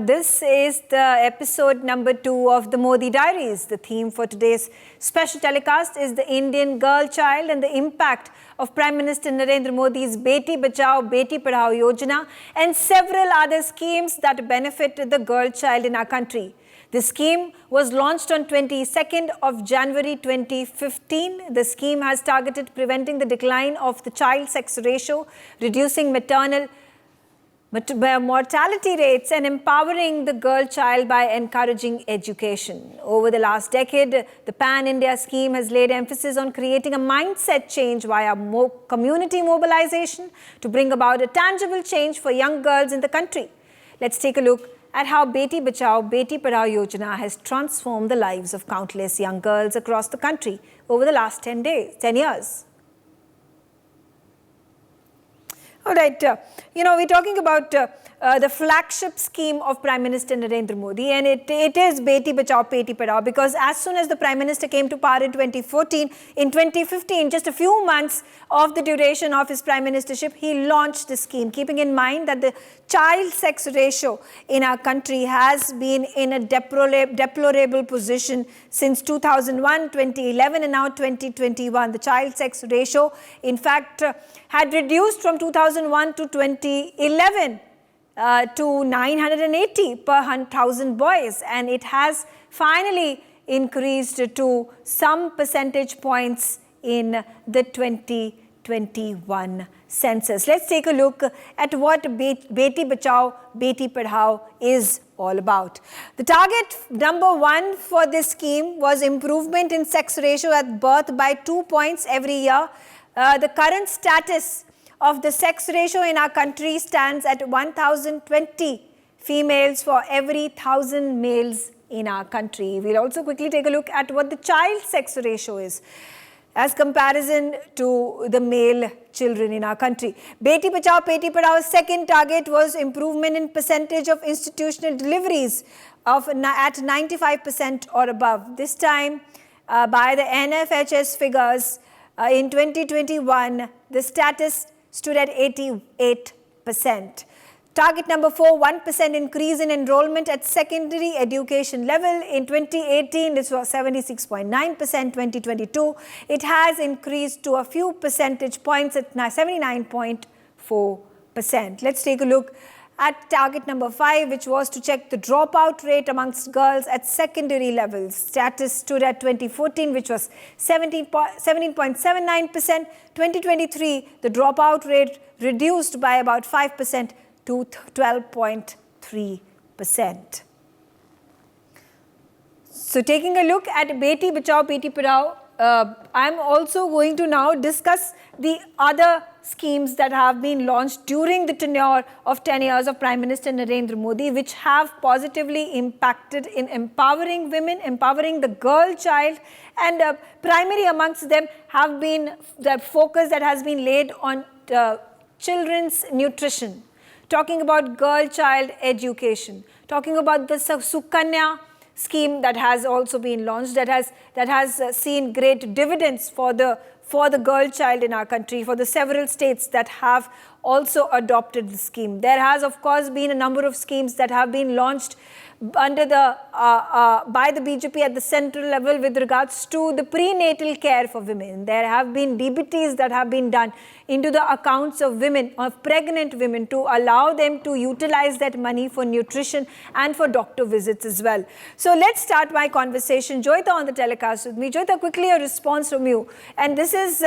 this is the episode number 2 of the Modi Diaries. The theme for today's special telecast is the Indian girl child and the impact of Prime Minister Narendra Modi's Beti Bachao Beti Padhao Yojana and several other schemes that benefit the girl child in our country. The scheme was launched on 22nd of January 2015. The scheme has targeted preventing the decline of the child sex ratio, reducing maternal mortality rates and empowering the girl child by encouraging education. Over the last decade, the Pan-India scheme has laid emphasis on creating a mindset change via community mobilization to bring about a tangible change for young girls in the country. Let's take a look at how Beti Bachao Beti Padhao Yojana has transformed the lives of countless young girls across the country over the last 10 years. All right, we're talking about the flagship scheme of Prime Minister Narendra Modi, and it is Beti Bachao Beti Padhao, because as soon as the Prime Minister came to power in 2014, in 2015, just a few months of the duration of his Prime Ministership, he launched the scheme, keeping in mind that the child sex ratio in our country has been in a deplorable position since 2001, 2011 and now 2021. The child sex ratio, in fact, had reduced from 2001 to 2011 to 980 per 1,000 boys, and it has finally increased to some percentage points in the 2021 census. Let's take a look at what Beti Bachao Beti Padhao is all about. The target number 1 for this scheme was improvement in sex ratio at birth by 2 points every year. The current status of the sex ratio in our country stands at 1,020 females for every 1,000 males in our country. We'll also quickly take a look at what the child sex ratio is as comparison to the male children in our country. Beti Bachao Beti Padhao's second target was improvement in percentage of institutional deliveries at 95% or above. This time, by the NFHS figures, in 2021, the status stood at 88%. Target number 4, 1% increase in enrollment at secondary education level. In 2018, this was 76.9%. 2022, it has increased to a few percentage points at 79.4%. Let's take a look at target number 5, which was to check the dropout rate amongst girls at secondary levels. Status stood at 2014, which was 17.79%. 2023, the dropout rate reduced by about 5% to 12.3%. So taking a look at Beti Bachao Beti Padhao, I'm also going to now discuss the other schemes that have been launched during the tenure of 10 years of Prime Minister Narendra Modi, which have positively impacted in empowering women, empowering the girl child, and primary amongst them have been the focus that has been laid on children's nutrition, talking about girl child education, talking about the Sukanya scheme that has also been launched, that has seen great dividends for the girl child in our country, for the several states that have also adopted the scheme. There has, of course, been a number of schemes that have been launched under by the BJP at the central level with regards to the prenatal care for women. There have been DBTs that have been done into the accounts of women, of pregnant women, to allow them to utilize that money for nutrition and for doctor visits as well. So let's start my conversation. Joyita on the telecast with me. Joyita, quickly a response from you. And this is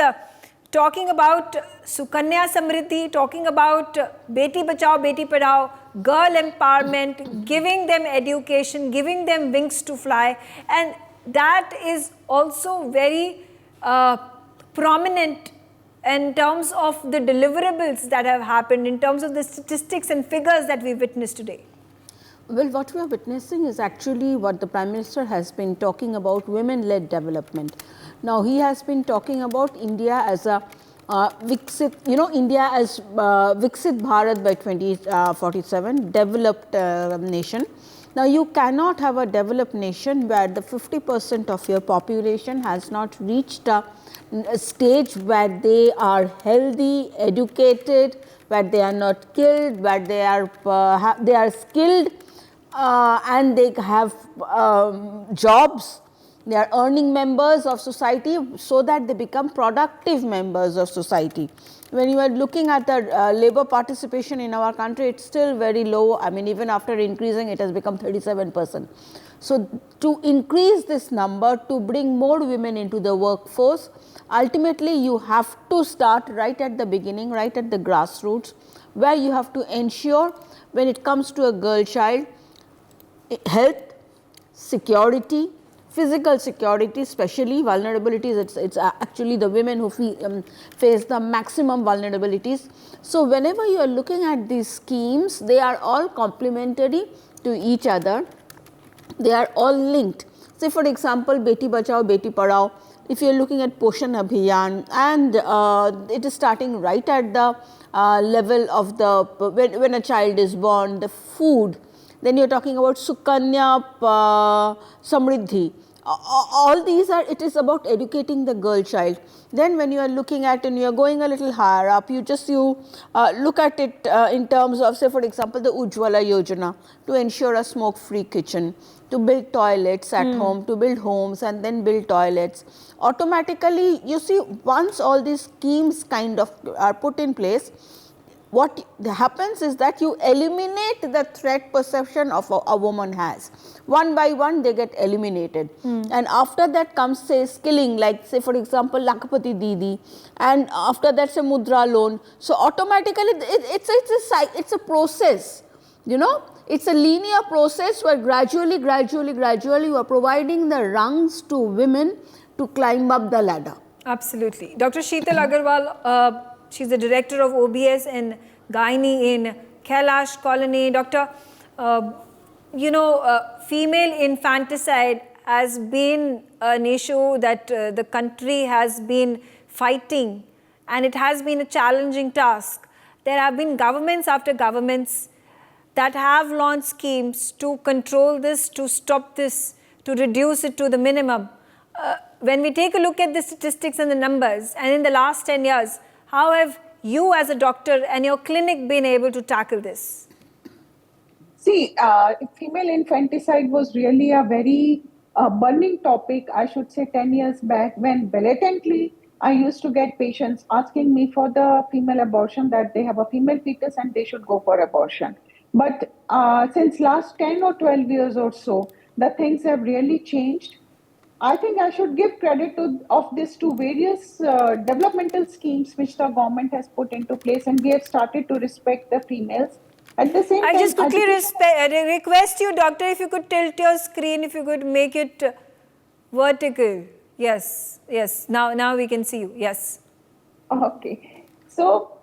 talking about Sukanya Samriddhi, talking about Beti Bachao Beti Padhao, girl empowerment, giving them education, giving them wings to fly, and that is also very prominent in terms of the deliverables that have happened, in terms of the statistics and figures that we witnessed today. Well, what we are witnessing is actually what the Prime Minister has been talking about, women-led development. Now, he has been talking about India as a Viksit, India as Viksit Bharat by 2047, developed nation. Now, you cannot have a developed nation where the 50% of your population has not reached a stage where they are healthy, educated, where they are not killed, where they are skilled, and they have jobs, they are earning members of society so that they become productive members of society. When you are looking at the labor participation in our country, it is still very low. I mean, even after increasing, it has become 37%. So, to increase this number, to bring more women into the workforce, ultimately you have to start right at the beginning, right at the grassroots, where you have to ensure when it comes to a girl child, health, security, physical security, especially vulnerabilities, it's actually the women who face the maximum vulnerabilities. So, whenever you are looking at these schemes, they are all complementary to each other, they are all linked. Say for example, Beti Bachao Beti Padhao, if you are looking at Poshan Abhiyan, and it is starting right at the level of the, when a child is born, the food, then you are talking about Sukanya Samriddhi. All these are, it is about educating the girl child. Then when you are looking at, and you are going a little higher up, you look at it in terms of, say for example, the Ujjwala Yojana, to ensure a smoke free kitchen, to build toilets at home, to build homes and then build toilets. Automatically, you see, once all these schemes kind of are put in place, what happens is that you eliminate the threat perception of a woman has. One by one they get eliminated, and after that comes, say, skilling, like say for example Lakhpati Didi, and after that say Mudra loan. So automatically it's a process, you know, it's a linear process where gradually you are providing the rungs to women to climb up the ladder. Absolutely. Dr. Sheetal Agarwal, she is the director of OBS and Gynae in Kailash Colony. Doctor, female infanticide has been an issue that the country has been fighting, and it has been a challenging task. There have been governments after governments that have launched schemes to control this, to stop this, to reduce it to the minimum. When we take a look at the statistics and the numbers, and in the last 10 years, how have you as a doctor and your clinic been able to tackle this? See, female infanticide was really a very burning topic, I should say 10 years back, when blatantly I used to get patients asking me for the female abortion, that they have a female fetus and they should go for abortion. But since last 10 or 12 years or so, the things have really changed. I think I should give credit of this to various developmental schemes which the government has put into place, and we have started to respect the females. At the same time, I just quickly request you, doctor, if you could tilt your screen, if you could make it vertical. Yes, yes. Now we can see you. Yes. Okay. So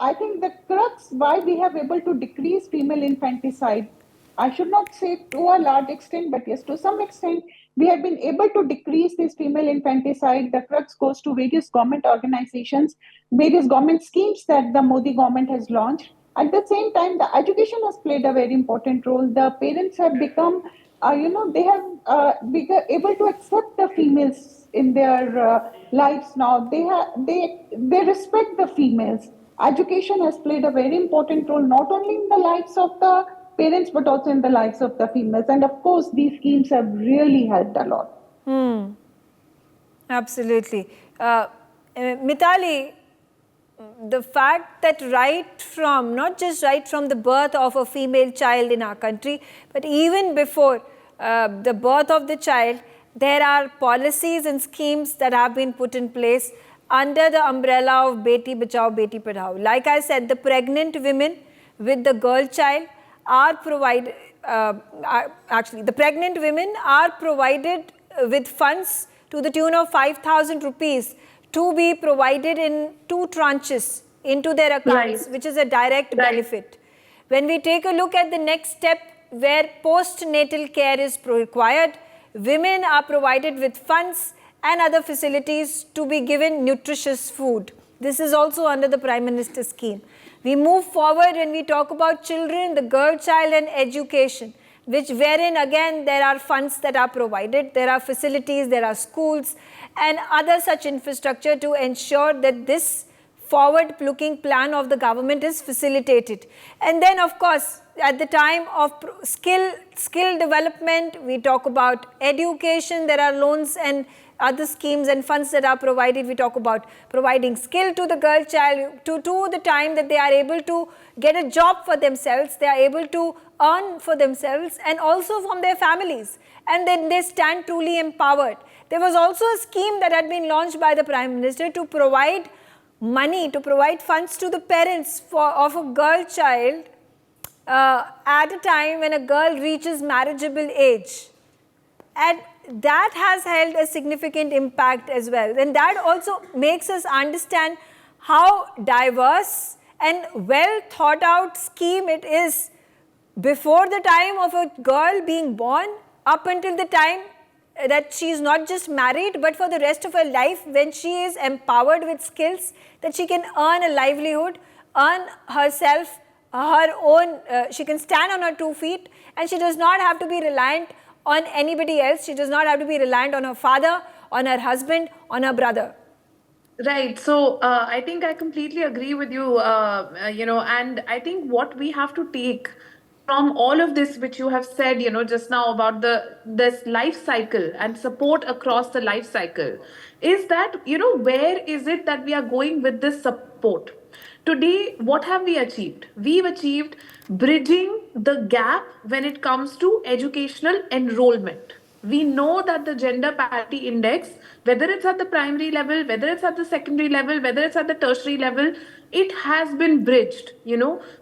I think the crux why we have able to decrease female infanticide, I should not say to a large extent, but yes, to some extent, we have been able to decrease this female infanticide. The crux goes to various government organizations, various government schemes that the Modi government has launched. At the same time, the education has played a very important role. The parents have become, they have become able to accept the females in their lives now. They respect the females. Education has played a very important role, not only in the lives of the parents, but also in the lives of the females. And of course, these schemes have really helped a lot. Absolutely. Mitali, the fact that not just right from the birth of a female child in our country, but even before the birth of the child, there are policies and schemes that have been put in place under the umbrella of Beti Bachao Beti Padhao. Like I said, the pregnant women with the girl child are provided, the pregnant women are provided with funds to the tune of 5,000 rupees to be provided in 2 tranches into their accounts, which is a direct benefit. When we take a look at the next step, where postnatal care is required, women are provided with funds and other facilities to be given nutritious food. This is also under the Prime Minister's scheme. We move forward when we talk about children, the girl child and education, wherein again there are funds that are provided, there are facilities, there are schools and other such infrastructure to ensure that this forward-looking plan of the government is facilitated. And then, of course, at the time of skill development, we talk about education. There are loans and other schemes and funds that are provided. We talk about providing skill to the girl child to the time that they are able to get a job for themselves, they are able to earn for themselves and also from their families, and then they stand truly empowered. There was also a scheme that had been launched by the Prime Minister to provide money, to provide funds to the parents of a girl child at a time when a girl reaches marriageable age. And that has held a significant impact as well. And that also makes us understand how diverse and well thought out scheme it is before the time of a girl being born up until the time that she is not just married, but for the rest of her life, when she is empowered with skills, that she can earn a livelihood, earn herself her own, she can stand on her 2 feet, and she does not have to be reliant on anybody else. She does not have to be reliant on her father, on her husband, on her brother. Right. So I think I completely agree with you, and I think what we have to take from all of this, which you have said, just now about this life cycle and support across the life cycle, is that, where is it that we are going with this support? Today, what have we achieved? We've achieved bridging the gap when it comes to educational enrollment. We know that the gender parity index, whether it's at the primary level, whether it's at the secondary level, whether it's at the tertiary level, it has been bridged.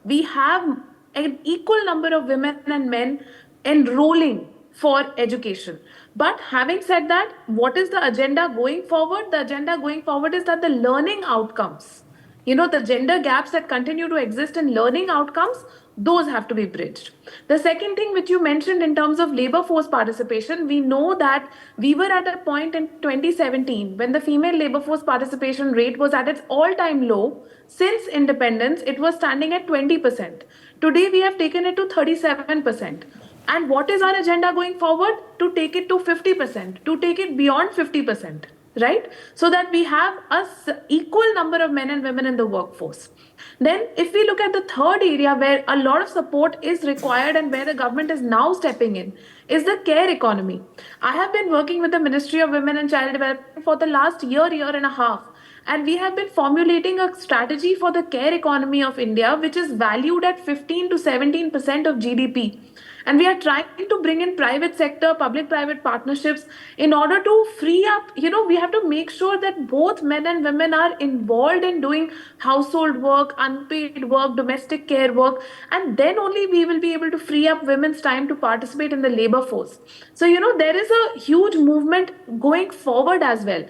We have an equal number of women and men enrolling for education. But having said that, what is the agenda going forward? The agenda going forward is that the learning outcomes, the gender gaps that continue to exist in learning outcomes, those have to be bridged. The second thing which you mentioned in terms of labor force participation, we know that we were at a point in 2017 when the female labor force participation rate was at its all-time low. Since independence, it was standing at 20%. Today, we have taken it to 37%. And what is our agenda going forward? To take it to 50%, to take it beyond 50%. Right? So that we have an equal number of men and women in the workforce. Then if we look at the third area where a lot of support is required and where the government is now stepping in, is the care economy. I have been working with the Ministry of Women and Child Development for the last year and a half. And we have been formulating a strategy for the care economy of India, which is valued at 15 to 17% of GDP. And we are trying to bring in private sector, public-private partnerships in order to free up, we have to make sure that both men and women are involved in doing household work, unpaid work, domestic care work, and then only we will be able to free up women's time to participate in the labor force. So, there is a huge movement going forward as well.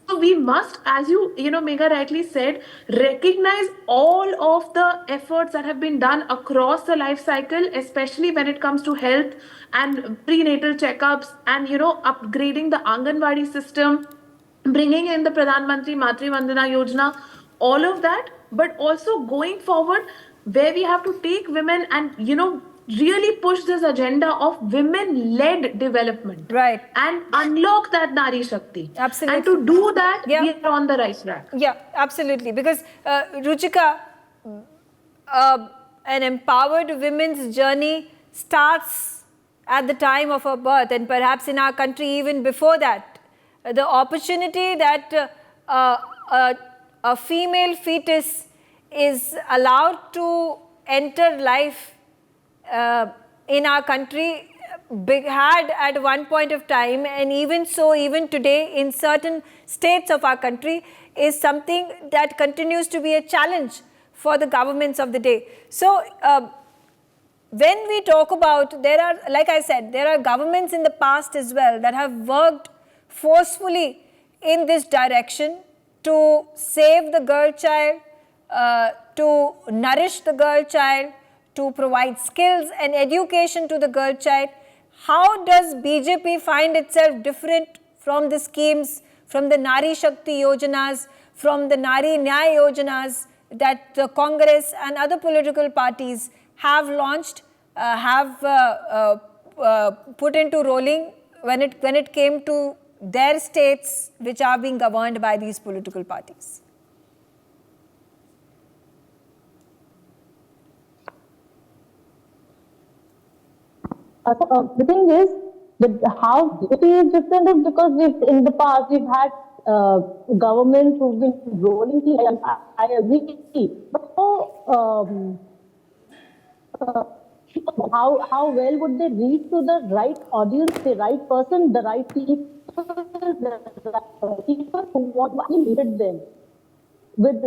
So we must, as you Megha rightly said, recognize all of the efforts that have been done across the life cycle, especially when it comes to health and prenatal checkups and, upgrading the Anganwadi system, bringing in the Pradhan Mantri Matri Vandana Yojana, all of that, but also going forward where we have to take women and, really push this agenda of women-led development. Right. And unlock that Nari Shakti. Absolutely. And to do that, we are on the right track. Yeah, absolutely. Because Ruchika, an empowered women's journey starts at the time of her birth, and perhaps in our country even before that. The opportunity that a female fetus is allowed to enter life in our country had at one point of time, and even so, even today in certain states of our country, is something that continues to be a challenge for the governments of the day. So, when we talk about, like I said, there are governments in the past as well that have worked forcefully in this direction to save the girl child, to nourish the girl child, to provide skills and education to the girl child. How does BJP find itself different from the schemes, from the Nari Shakti Yojanas, from the Nari Nyay Yojanas that the Congress and other political parties have launched, put into rolling when it came to their states which are being governed by these political parties? The thing is that how Beti is different is because in the past we've had governments who've been rolling the I agree, but how well would they reach to the right audience, the right person, the right people, the right people who want to actually lead them? With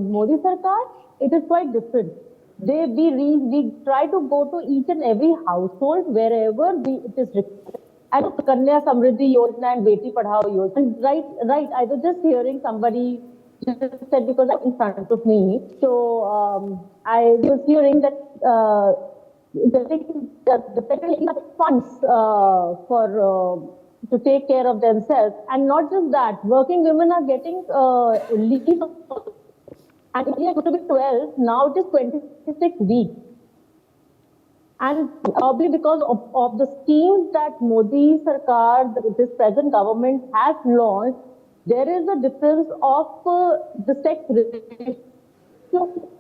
Modi Sarkar, it is quite different. We try to go to each and every household wherever it is required. And Kanya Samriddhi Yojana and Beti Padhao Yojana. And right. I was just hearing somebody just said because I'm in front of me. So I was hearing that the federal lady has funds for to take care of themselves, and not just that, working women are getting leave, and earlier it used to be 12, now it is 26 weeks. And probably because of the schemes that Modi Sarkar, this present government has launched, there is a difference of the sex ratio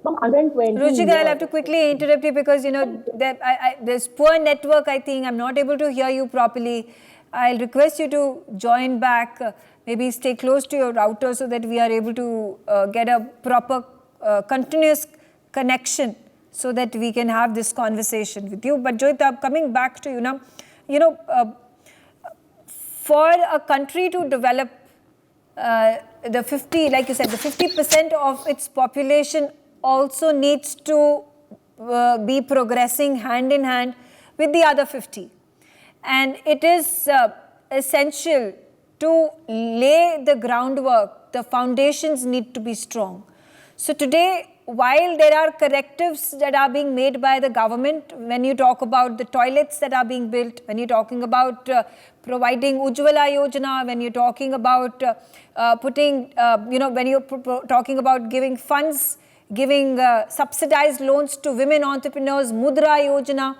from 120 Ruchika, I'll years. have to quickly interrupt you because, there's poor network, I think. I'm not able to hear you properly. I'll request you to join back, maybe stay close to your router so that we are able to get a proper continuous connection so that we can have this conversation with you. But Joyita, coming back to you now, for a country to develop, the 50, like you said, the 50% of its population also needs to be progressing hand in hand with the other 50. And it is essential to lay the groundwork. The foundations need to be strong. So today, while there are correctives that are being made by the government, when you talk about the toilets that are being built, when you're talking about providing Ujjwala Yojana, when you're talking about when you're talking about giving funds, giving subsidized loans to women entrepreneurs, Mudra Yojana,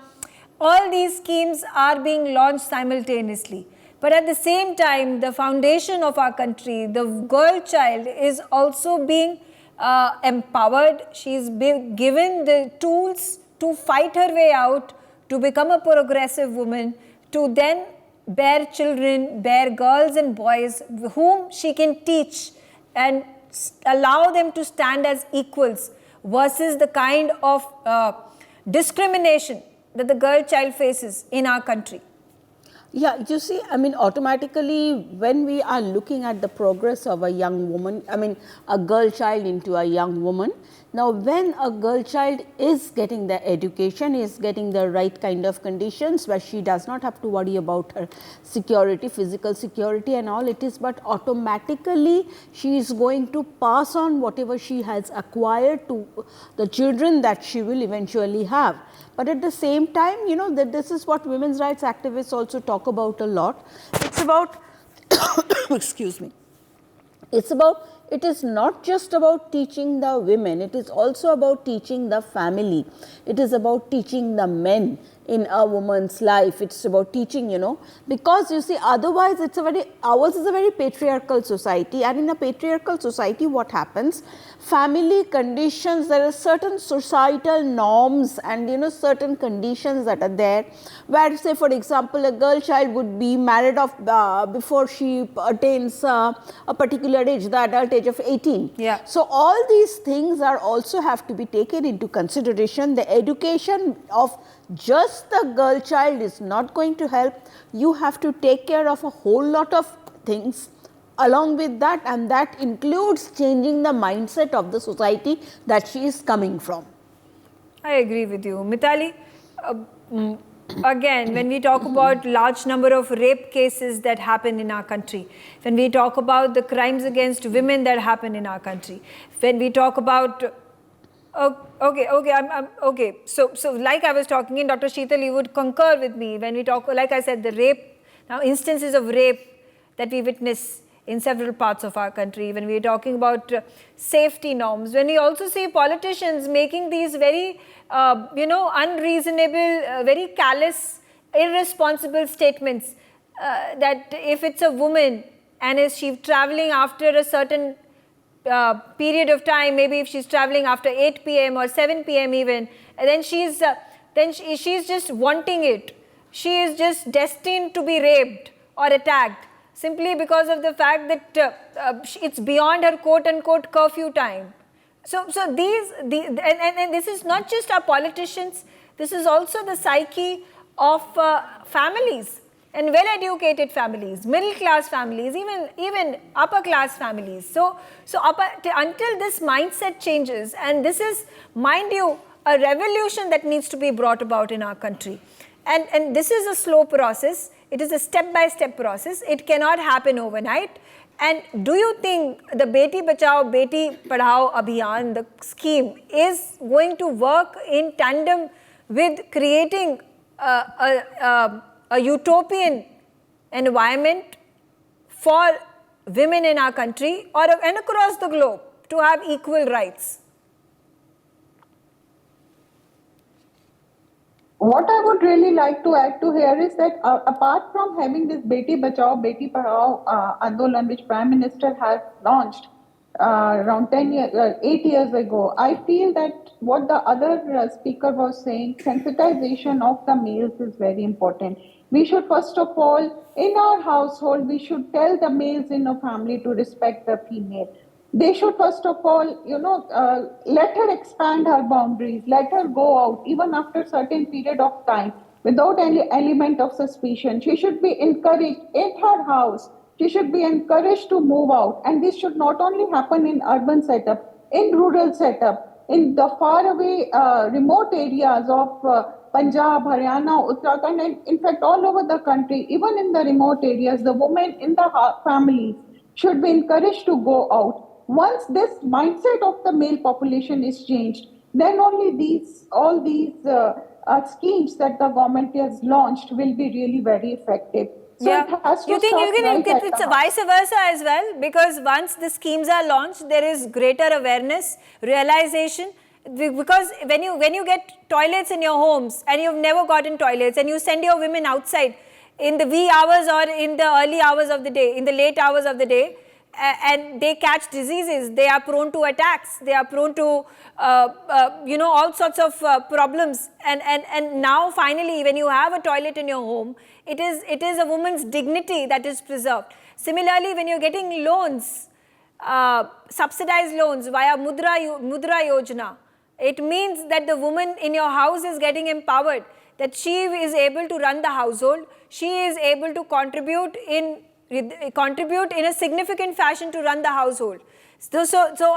all these schemes are being launched simultaneously. But at the same time, the foundation of our country, the girl child, is also being empowered. She's been given the tools to fight her way out, to become a progressive woman, to then bear children, bear girls and boys whom she can teach and allow them to stand as equals versus the kind of discrimination that the girl child faces in our country. Yeah, you see, I mean, automatically when we are looking at the progress of a young woman, I mean, a girl child into a young woman, now when a girl child is getting the education, is getting the right kind of conditions where she does not have to worry about her security, physical security and all it is, but automatically she is going to pass on whatever she has acquired to the children that she will eventually have. But at the same time, that this is what women's rights activists also talk about a lot. It's about, excuse me, it is not just about teaching the women, it is also about teaching the family. It is about teaching the men in a woman's life. It's about teaching, because you see, otherwise ours is a very patriarchal society, and in a patriarchal society what happens? Family conditions, there are certain societal norms and certain conditions that are there, where say for example a girl child would be married off before she attains a particular age, the adult age of 18. Yeah. So all these things are also have to be taken into consideration. The education of just the girl child is not going to help. You have to take care of a whole lot of things along with that, and that includes changing the mindset of the society that she is coming from. I agree with you. Mitali, again, when we talk about large number of rape cases that happen in our country, when we talk about the crimes against women that happen in our country, when we talk about okay. So like I was talking in, Dr. Sheetal, you would concur with me when we talk, like I said, the rape, now instances of rape that we witness in several parts of our country, when we are talking about safety norms, when we also see politicians making these very, unreasonable, very callous, irresponsible statements that if it's a woman and is she traveling after a certain period of time, maybe if she's traveling after 8 p.m. or 7 p.m. even, then she's just wanting it. she is just destined to be raped or attacked simply because of the fact that it's beyond her quote-unquote curfew time. So and this is not just our politicians, this is also the psyche of families and well-educated families, middle-class families, even upper-class families. So until this mindset changes, and this is, mind you, a revolution that needs to be brought about in our country. And this is a slow process. It is a step-by-step process. It cannot happen overnight. And do you think the Beti Bachao Beti Padhao Abhiyan, the scheme, is going to work in tandem with creating a utopian environment for women in our country and across the globe to have equal rights? What I would really like to add to here is that apart from having this Beti Bachao Beti Padhao Andolan, which Prime Minister has launched around 8 years ago, I feel that what the other speaker was saying, sensitization of the males is very important. We should first of all, in our household, we should tell the males in a family to respect the female. They should first of all, let her expand her boundaries, let her go out even after a certain period of time without any element of suspicion. She should be encouraged in her house. She should be encouraged to move out. And this should not only happen in urban setup, in rural setup, in the faraway remote areas of Punjab, Haryana, Uttarakhand, and in fact all over the country, even in the remote areas, the women in the families should be encouraged to go out. Once this mindset of the male population is changed, then only all these schemes that the government has launched will be really very effective. So yeah. it has to you think it's a vice versa as well? Because once the schemes are launched, there is greater awareness, realization. Because when you get toilets in your homes and you've never gotten toilets and you send your women outside in the wee hours or in the early hours of the day, in the late hours of the day, and they catch diseases, they are prone to attacks, they are prone to all sorts of problems. And now finally, when you have a toilet in your home, it is a woman's dignity that is preserved. Similarly, when you're getting loans, subsidized loans via Mudra Yojana, it means that the woman in your house is getting empowered, that she is able to run the household, she is able to contribute in a significant fashion to run the household. So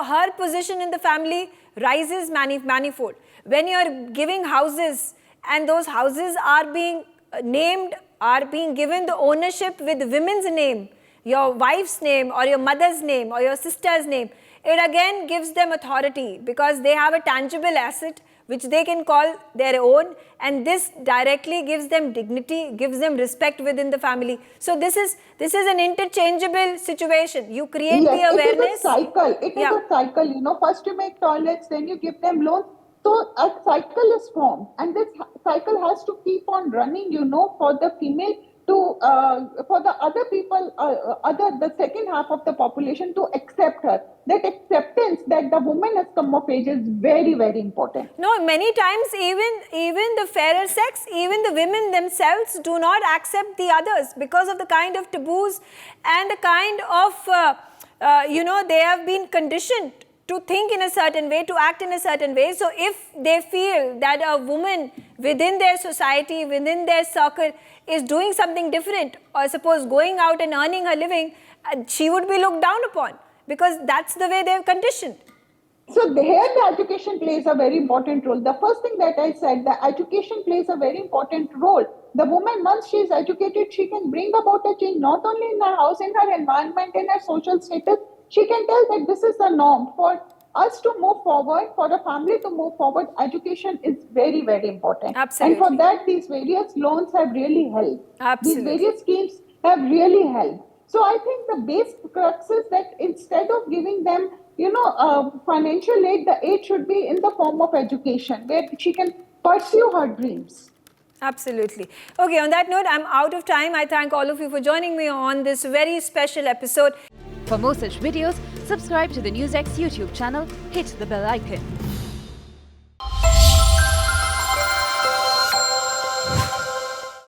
her position in the family rises manifold. When you are giving houses and those houses are being named, are being given the ownership with women's name, your wife's name or your mother's name or your sister's name, it again gives them authority because they have a tangible asset which they can call their own, and this directly gives them dignity, gives them respect within the family. So this is an interchangeable situation. You create the awareness. It is a cycle. It is a cycle. First you make toilets, then you give them loans. So a cycle is formed, and this cycle has to keep on running. For the female for the other people, the second half of the population to accept her. That acceptance that the woman has come of age is very, very important. No, many times even the fairer sex, even the women themselves do not accept the others because of the kind of taboos and the kind of, they have been conditioned to think in a certain way, to act in a certain way. So if they feel that a woman within their society, within their circle is doing something different, or suppose going out and earning her living, she would be looked down upon because that's the way they're conditioned. So here the education plays a very important role. The first thing that I said, the education plays a very important role. The woman, once she is educated, she can bring about a change not only in her house, in her environment, in her social status. She can tell that this is the norm. For us to move forward, for a family to move forward, education is very, very important. Absolutely. And for that, these various loans have really helped. Absolutely. These various schemes have really helped. So I think the base crux is that instead of giving them, financial aid, the aid should be in the form of education, where she can pursue her dreams. Absolutely. Okay, on that note, I'm out of time. I thank all of you for joining me on this very special episode. For more such videos, subscribe to the NewsX YouTube channel, hit the bell icon.